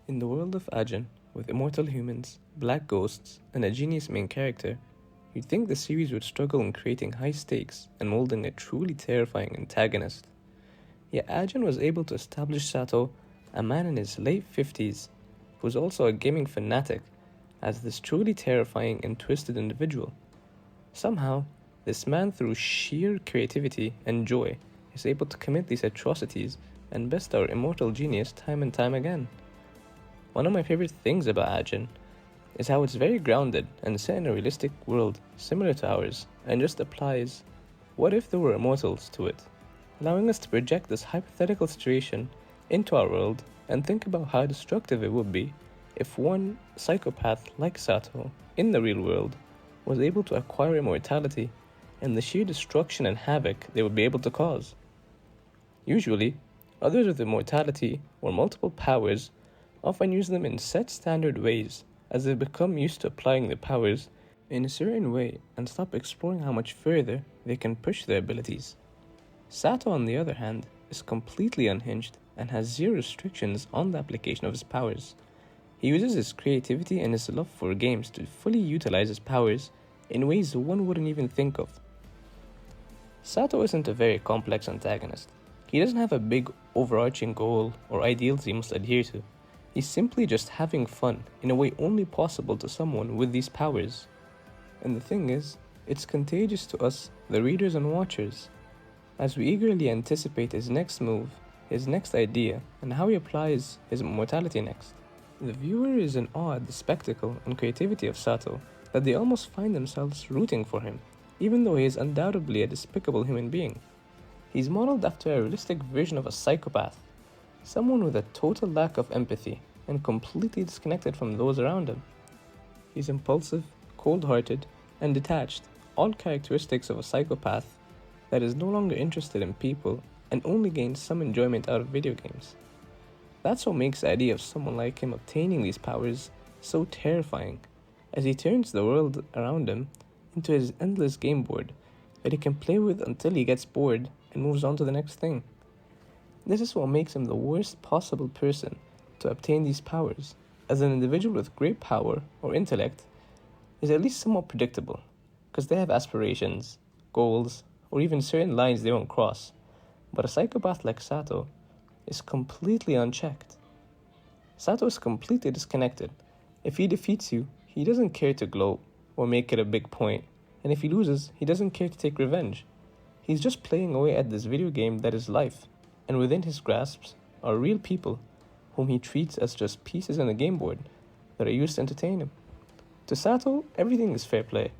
In the world of Ajin, with immortal humans, black ghosts, and a genius main character, you'd think the series would struggle in creating high stakes and molding a truly terrifying antagonist. Yet Ajin was able to establish Sato, a man in his late 50s, who was also a gaming fanatic, as this truly terrifying and twisted individual. Somehow, this man, through sheer creativity and joy, is able to commit these atrocities and best our immortal genius time and time again. One of my favorite things about Ajin is how it's very grounded and set in a realistic world similar to ours and just applies what if there were immortals to it, allowing us to project this hypothetical situation into our world and think about how destructive it would be if one psychopath like Sato in the real world was able to acquire immortality and the sheer destruction and havoc they would be able to cause. Usually, others with immortality or multiple powers often use them in set standard ways as they become used to applying their powers in a certain way and stop exploring how much further they can push their abilities. Sato, on the other hand, is completely unhinged and has zero restrictions on the application of his powers. He uses his creativity and his love for games to fully utilize his powers in ways one wouldn't even think of. Sato isn't a very complex antagonist. He doesn't have a big overarching goal or ideals he must adhere to. He's simply just having fun in a way only possible to someone with these powers. And the thing is, it's contagious to us, the readers and watchers, as we eagerly anticipate his next move, his next idea, and how he applies his immortality next. The viewer is in awe at the spectacle and creativity of Sato that they almost find themselves rooting for him, even though he is undoubtedly a despicable human being. He's modeled after a realistic version of a psychopath, someone with a total lack of empathy and completely disconnected from those around him. He's impulsive, cold-hearted, and detached, all characteristics of a psychopath that is no longer interested in people and only gains some enjoyment out of video games. That's what makes the idea of someone like him obtaining these powers so terrifying, as he turns the world around him into his endless game board that he can play with until he gets bored and moves on to the next thing. This is what makes him the worst possible person to obtain these powers, as an individual with great power or intellect is at least somewhat predictable, because they have aspirations, goals, or even certain lines they won't cross. But a psychopath like Sato is completely unchecked. Sato is completely disconnected. If he defeats you, he doesn't care to gloat or make it a big point, and if he loses, he doesn't care to take revenge. He's just playing away at this video game that is life, and within his grasps are real people whom he treats as just pieces on the game board that are used to entertain him. To Sato, everything is fair play.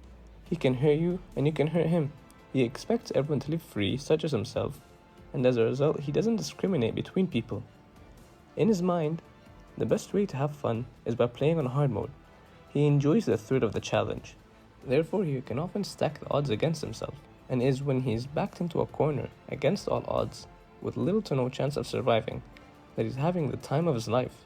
He can hurt you and you can hurt him. He expects everyone to live free, such as himself, and as a result, he doesn't discriminate between people. In his mind, the best way to have fun is by playing on hard mode. He enjoys the thrill of the challenge. Therefore, he can often stack the odds against himself, and is when he is backed into a corner against all odds, with little to no chance of surviving, that he's having the time of his life.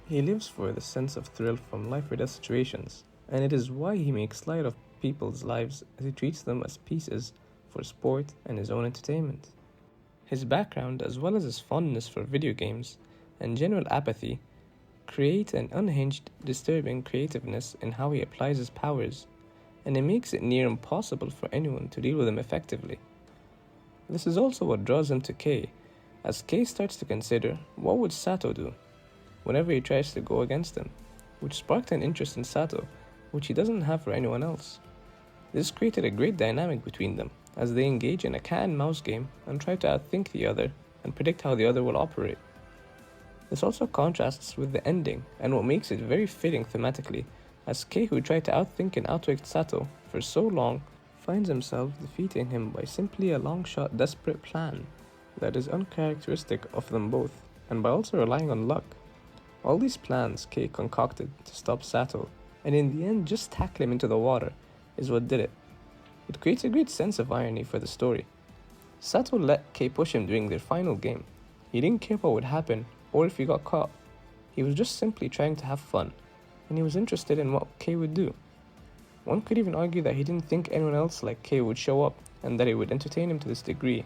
He lives for the sense of thrill from life or death situations, and it is why he makes light of people's lives as he treats them as pieces for sport and his own entertainment. His background, as well as his fondness for video games and general apathy, create an unhinged, disturbing creativeness in how he applies his powers, and it makes it near impossible for anyone to deal with him effectively. This is also what draws him to Kei, as Kei starts to consider what would Sato do whenever he tries to go against him, which sparked an interest in Sato, which he doesn't have for anyone else. This created a great dynamic between them, as they engage in a cat and mouse game and try to outthink the other and predict how the other will operate. This also contrasts with the ending and what makes it very fitting thematically, as Kei, who tried to outthink and outwit Sato for so long, finds himself defeating him by simply a long-shot desperate plan that is uncharacteristic of them both, and by also relying on luck. All these plans Kei concocted to stop Sato, and in the end just tackle him into the water, is what did it. It creates a great sense of irony for the story. Sato let Kei push him during their final game. He didn't care what would happen or if he got caught. He was just simply trying to have fun, and he was interested in what Kei would do. One could even argue that he didn't think anyone else like Kei would show up and that it would entertain him to this degree,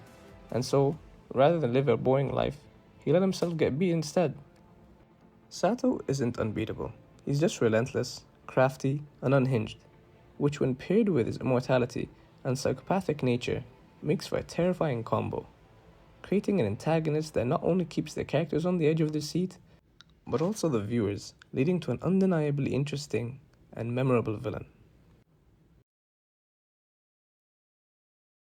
and so, rather than live a boring life, he let himself get beat instead. Sato isn't unbeatable. He's just relentless, crafty, and unhinged, which, when paired with his immortality and psychopathic nature, makes for a terrifying combo, creating an antagonist that not only keeps the characters on the edge of their seat, but also the viewers, leading to an undeniably interesting and memorable villain.